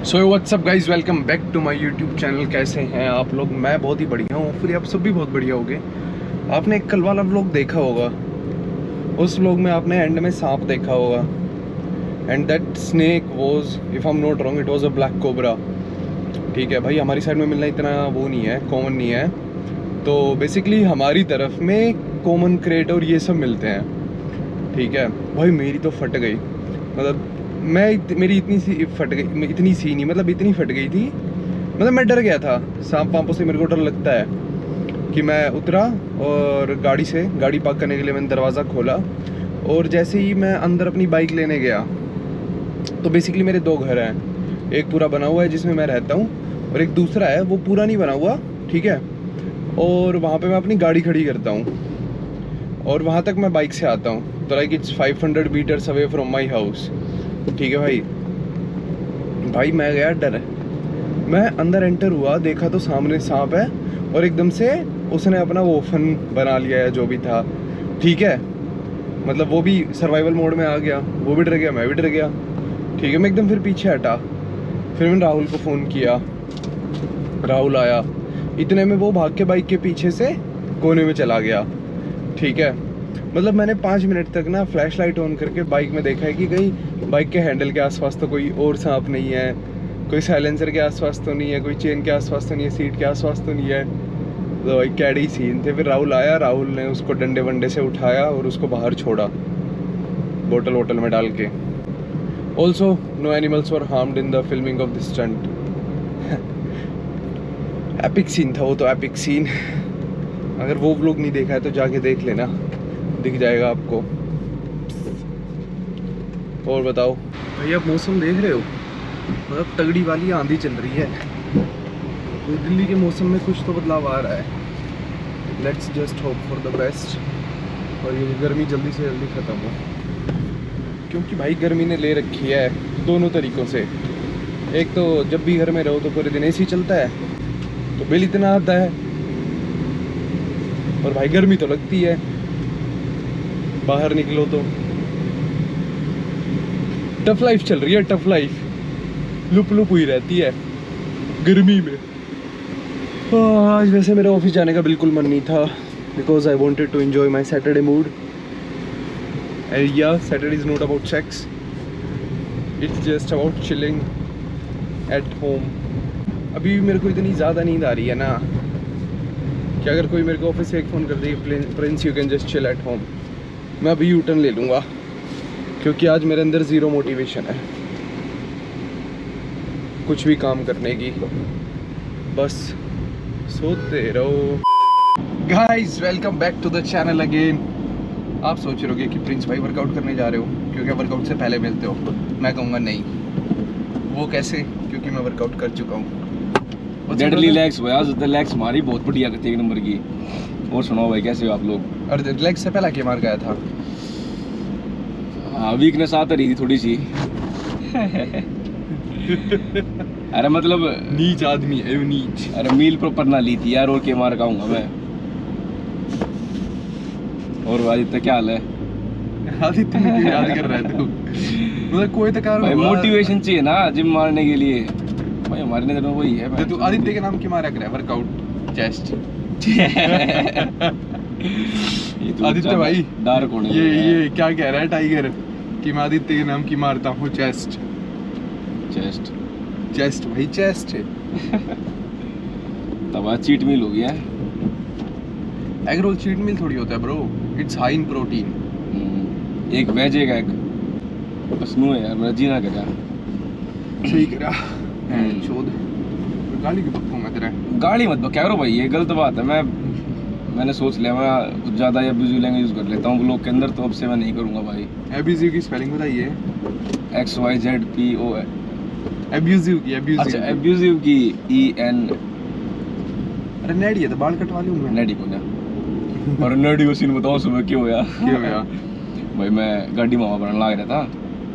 So what's up guys, welcome back to my YouTube channel. कैसे हैं आप लोग? मैं बहुत ही बढ़िया हूँ, फिर आप सब भी बहुत बढ़िया होंगे। आपने एक कल वाला व्लॉग देखा होगा, उस व्लॉग में आपने एंड में सांप देखा होगा। And that snake was, if I am not wrong, it was a black cobra. ठीक है भाई, हमारी साइड में मिलना इतना वो नहीं है, कॉमन नहीं है। तो बेसिकली हमारी तरफ में कॉमन क्रेट और ये सब मिलते हैं। ठीक है भाई, मेरी तो फट गई। मतलब मेरी इतनी सी फट गई, इतनी सी नहीं, मतलब इतनी फट गई थी। मतलब मैं डर गया था सांप वापों से। मेरे को डर लगता है कि मैं उतरा और गाड़ी पार्क करने के लिए मैंने दरवाज़ा खोला, और जैसे ही मैं अंदर अपनी बाइक लेने गया तो बेसिकली मेरे दो घर हैं। एक पूरा बना हुआ है जिसमें मैं रहता हूँ, और एक दूसरा है वो पूरा नहीं बना हुआ। ठीक है, और वहाँ पे मैं अपनी गाड़ी खड़ी करता हूँ और वहाँ तक मैं बाइक से आता हूँ। तो like it's 500 meters away from my house. ठीक है भाई मैं गया डर। मैं अंदर एंटर हुआ, देखा तो सामने सांप है, और एकदम से उसने अपना वो फन बना लिया है जो भी था। ठीक है, मतलब वो भी सर्वाइवल मोड में आ गया, वो भी डर गया, मैं भी डर गया। ठीक है, मैं एकदम फिर पीछे हटा। फिर मैंने राहुल को फ़ोन किया, राहुल आया। इतने में वो भाग के बाइक के पीछे से कोने में चला गया। ठीक है, मतलब मैंने 5 मिनट तक ना फ्लैश लाइट ऑन करके बाइक में देखा है कि कहीं बाइक के हैंडल के आसपास तो कोई और सांप नहीं है, कोई साइलेंसर के आसपास तो नहीं है, कोई चेन के आसपास तो नहीं है, सीट के आसपास तो नहीं है। तो भाई कैडी सीन थे। फिर राहुल आया, राहुल ने उसको डंडे वंडे से उठाया और उसको बाहर छोड़ा बोतल वोटल में डाल के। Also no animals were harmed in the filming of this stunt. Epic scene था वो तो, एपिक सीन। अगर वो व्लॉग नहीं देखा है तो जाके देख लेना, दिख जाएगा आपको। और बताओ भाई, आप मौसम देख रहे हो, मतलब तगड़ी वाली आंधी चल रही है। तो दिल्ली के मौसम में कुछ तो बदलाव आ रहा है। Let's just hope for the best, और ये गर्मी जल्दी से जल्दी ख़त्म हो, क्योंकि भाई गर्मी ने ले रखी है दोनों तरीक़ों से। एक तो जब भी घर में रहो तो पूरे दिन एसी चलता है, तो बिल इतना आता है, और भाई गर्मी तो लगती है, बाहर निकलो तो। टफ लाइफ चल रही है, टफ लाइफ लुप हुई रहती है गर्मी में। आज वैसे मेरे ऑफिस जाने का बिल्कुल मन नहीं था, because I wanted to enjoy my Saturday mood. And yeah, Saturday is not about sex, it's just about chilling at home. अभी भी मेरे को इतनी ज़्यादा नींद आ रही है ना कि अगर कोई मेरे को ऑफिस से एक फ़ोन कर दे, Prince you can just chill at home, मैं अभी यू टर्न ले लूँगा, क्योंकि आज मेरे अंदर ज़ीरो मोटिवेशन है कुछ भी काम करने की। बस सोते रहो। Guys, welcome back to the channel again. आप सोच रहे होगे कि प्रिंस भाई वर्कआउट करने जा रहे हो क्योंकि वर्कआउट से पहले मिलते हो। मैं कहूँगा नहीं, वो कैसे, क्योंकि मैं वर्कआउट कर चुका हूँ। डेडली लेग्स भाई, आज लेग्स हमारी बहुत बढ़िया करती है, एक नंबर की। और सुनाओ भाई, कैसे हो आप लोग? और लेग से पहला क्या मार गया था? हाँ, वीकनेस आ रही थी थोड़ी सी। अरे मतलब नीच आदमी है, नीच। अरे मील प्रॉपर ना ली थी यार, और के मार खाऊंगा मैं। और आदित्य क्या हाल है? आदित्य ने क्यों याद कर रहा है तू? मतलब कोई तो कारण भाई, होगा। मोटिवेशन चाहिए ना जिम मारने के लिए। भाई हमारे नजर में वही है। तू आदित्य के नाम क्यों मारा कर वर्कआउट चेस्ट? आदित्य भाई डार्क होने ये क्या कह रहा है टाइगर कि मैं आदित्य के नाम की मारता हूँ चेस्ट? चेस्ट चेस्ट भाई, चेस्ट है। तब आज चीट मील हो गया। एग रोल चीट मील थोड़ी होता है bro, it's high in protein. एक वेज एक एग, बस नो है यार, मेरा जीना करा। सही करा। चोद गाली के पक्कों में तेरे। गाली मत क्या करो भाई, ये गलत बात है। मैंने सोच लिया मैं कुछ ज़्यादा एब्यूजिव लैंग्वेज यूज़ कर लेता हूँ ब्लॉग के अंदर, तो अब से मैं नहीं करूँगा भाई। एब्यूजिव की स्पेलिंग बताइए। XYZPO। एब्यूजिव की, एब्यूजिव। अच्छा, एब्यूजिव की EN। अरे नेडी है तो बाल कटवा लूँगा। नेडी को क्या? और नेडी को सीन बताओ सुबह क्यों होया? क्यों होया? भाई मैं गाड़ी मामा बनने लग रहा था।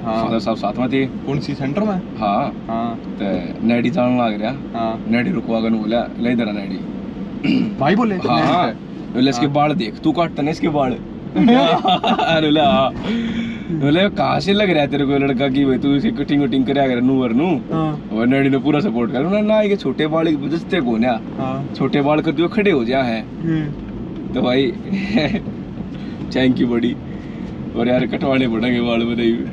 हाँ, फादर साहब साथ में थे। कौन सी सेंटर में? हाँ हाँ, तो नेडी जान लग रहा। हाँ, नेडी रुकवा कर बोला, ले इधर नेडी। भाई बोले? हाँ, बोले इसके बाल देख, तू काटता ना इसके बाल। अरे ला बोले कहाँ से लग रहा है तेरे को लड़का की भाई तू इसे कटिंग वटिंग करे अगर नूवर नू हाँ और नैडी ने पूरा सपोर्ट कर उन्होंने ना ये छोटे बाल बजते को ना हाँ छोटे बाल कर जो खड़े हो जा है तो भाई थैंक यू बड़ी और यार कटवाने पड़ेंगे बाल बताइए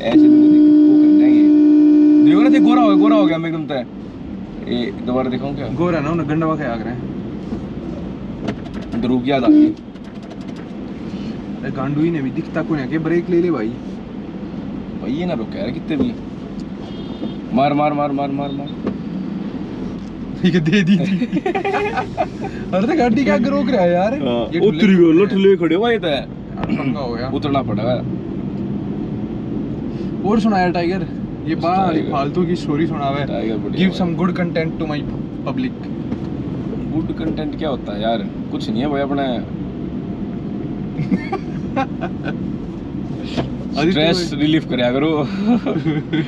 ऐसे तो वो कर देंगे देखो ना गोरा हो गया मैं एकदम तय ये दोबारा दिखाऊं क्या गोरा ना उन्हें गंडवा के आग रहे हैं ध्रुव याद आ गई गांडू ही ने भी दिखता को नहीं के ब्रेक ले ले भाई भाई ये ना रोक यार कितने भी मार मार मार मार मार मार ठीक है दे दी अरे तो गाड़ी क्या रोक रहा है यार ये उतरी गयो लठले खड़े हुआ ये तो पंगा हो गया उतरना पड़ेगा और सुना यार टाइगर ये बात टाइगर। फालतू की स्टोरी सुनावे टाइगर बढ़िया गिव भाई। Some good content to my public good content क्या होता है यार कुछ नहीं है भाई अपने स्ट्रेस रिलीफ करया करो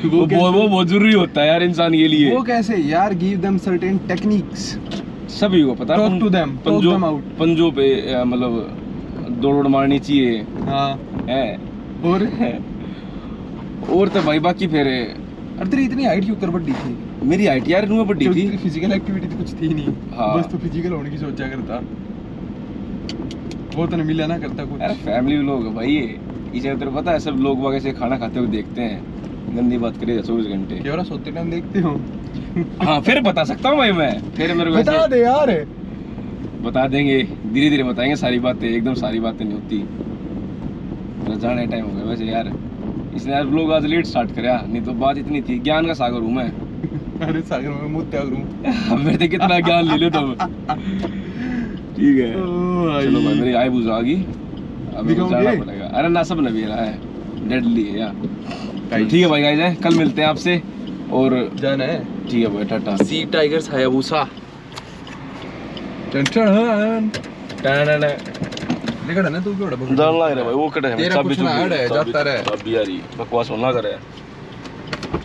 वो बहुत जरूरी होता है यार इंसान के लिए वो कैसे यार गिव देम सर्टेन टेक्निक्स सभी को पता talk to them talk them out पंजों पे मतलब दौड़ मारनी चाहिए हां है और तो भाई बाकी फिर अरे तेरी इतनी हाइट क्यों कर बढ़ी थी मेरी हाइट यार इनमें बड़ी थी फिजिकल एक्टिविटी तो कुछ थी नहीं हाँ। बस तो फिजिकल होने की सोचा करता वो तो नहीं मिला ना करता कुछ यार फैमिली लोग है भाई ये इसे तेरे पता है सब लोग वगैरह से खाना खाते हुए देखते हैं गंदी बात करे 24 घंटे क्या सोते टाइम देखते हो हाँ फिर बता सकता हूँ भाई मैं फिर मेरे को बता ऐसे दे यार बता देंगे धीरे धीरे बताएंगे सारी बातें एकदम सारी बातें नहीं होती मेरा जाने टाइम हो गया वैसे यार इसने यार लोग आज लेट स्टार्ट कराया नहीं तो बात इतनी थी ज्ञान का सागर हूँ मैं अरे सागर में मुझ त्याग रूं मेरे से कितना ज्ञान ले लो तुम ठीक है चलो भाई मेरी आई बुझा गई अब मेरे को जाना पड़ेगा अरे ना सब नबी रहा है डेडली है यार ठीक है भाई गाइस कल मिलते हैं आपसे और जाना है ठीक है भाई टाटा सी टाइगर्स हायाबुसा टन देखा ना तू क्यों डबल डर लग रहा है भाई वो कटे तेरा चाबी कुछ ना चुप है जाता रहे चाबी यार बकवास होना करे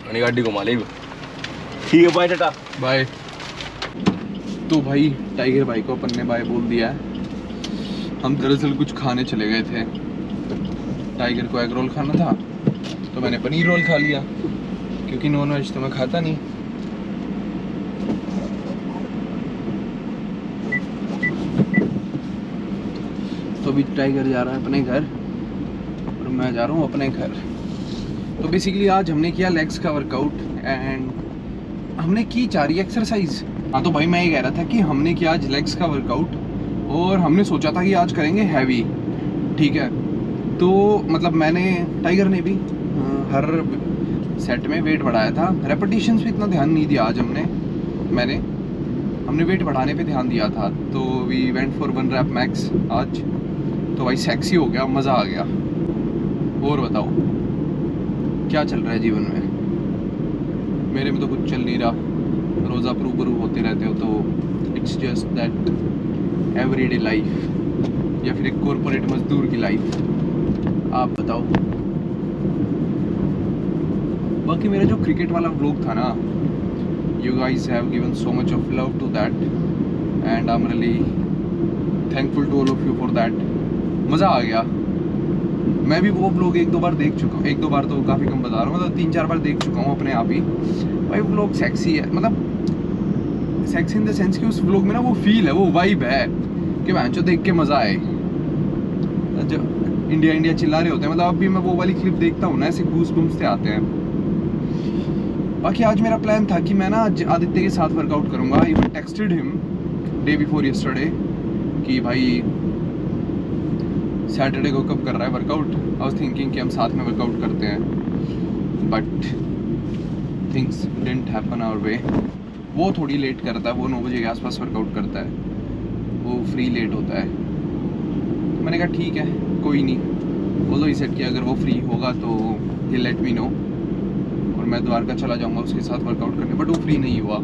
अनि गाड़ी घुमा ले ठीक है भाई टाटा बाय तो भाई टाइगर भाई को अपन ने बाय बोल दिया है हम दरअसल कुछ खाने चले गए थे टाइगर को एग रोल खाना था तो मैंने पनीर रोल खा लिया क्योंकि नॉन वेज तो मैं खाता नहीं तो अभी टाइगर जा रहा है अपने घर और मैं जा रहा हूँ अपने घर तो बेसिकली आज हमने किया लेग्स का वर्कआउट एंड हमने की 4 एक्सरसाइज हाँ तो भाई मैं ये कह रहा था कि हमने किया आज लेग्स का वर्कआउट और हमने सोचा था कि आज करेंगे हैवी ठीक है तो मतलब मैंने टाइगर ने भी हर सेट में वेट बढ़ाया था रेपिटेशंस पे इतना ध्यान नहीं दिया आज हमने वेट बढ़ाने पे ध्यान दिया था तो we went for 1 rep max आज तो भाई सेक्सी हो गया मज़ा आ गया और बताओ क्या चल रहा है जीवन में मेरे में तो कुछ चल नहीं रहा रोज़ आप रूबरू होते रहते हो तो it's just that everyday life या फिर एक कॉर्पोरेट मजदूर की लाइफ आप बताओ बाकी मेरा जो क्रिकेट वाला व्लॉग था ना you guys have given so much of love to that and I am really thankful to all of you for that मज़ा आ गया मैं भी वो व्लॉग 1-2 बार देख चुका हूँ 1-2 बार तो काफ़ी कम बता रहा हूँ मतलब 3-4 बार देख चुका हूँ अपने आप ही भाई व्लॉग सेक्सी है मतलब सेक्सी इन द सेंस कि उस व्लॉग में ना वो फील है वो वाइब है कि मैं जो देख के मज़ा आए जो इंडिया चिल्ला रहे होते हैं मतलब अब भी मैं वो वाली क्लिप देखता हूँ ना ऐसे गूस बम्स से आते हैं बाकी आज मेरा प्लान था कि मैं ना आज आदित्य के साथ वर्कआउट करूँगा I texted him day before yesterday कि भाई सैटरडे को कब कर रहा है वर्कआउट आई वाज थिंकिंग कि हम साथ में वर्कआउट करते हैं but things didn't happen our way वो थोड़ी लेट करता है वो 9 बजे के आसपास वर्कआउट करता है वो फ्री लेट होता है तो मैंने कहा ठीक है कोई नहीं बोलो ही सेट किया अगर वो फ्री होगा तो ही लेट मी नो और मैं द्वारका चला जाऊंगा उसके साथ वर्कआउट करने बट वो फ्री नहीं हुआ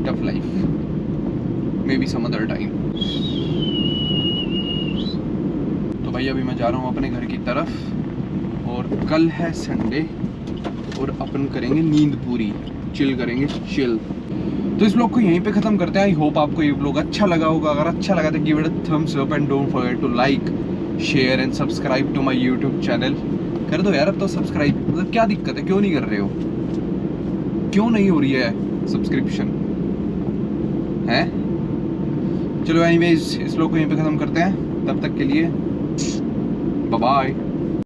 tough life maybe some other time तो भाई अभी मैं जा रहा हूँ अपने घर की तरफ और कल है संडे और अपन करेंगे नींद पूरी चिल करेंगे चिल तो इस व्लॉग को यहीं पे ख़त्म करते हैं आई होप आपको ये व्लॉग अच्छा लगा होगा अगर अच्छा लगा तो give it a thumbs up and don't forget to like share and subscribe to my YouTube channel. कर दो यार अब तो सब्सक्राइब, मतलब क्या दिक्कत है, क्यों नहीं कर रहे हो, क्यों नहीं हो रही है सब्सक्रिप्शन है? चलो एनीवेज इस लोग को यहीं पे ख़त्म करते हैं, तब तक के लिए बाय बाय।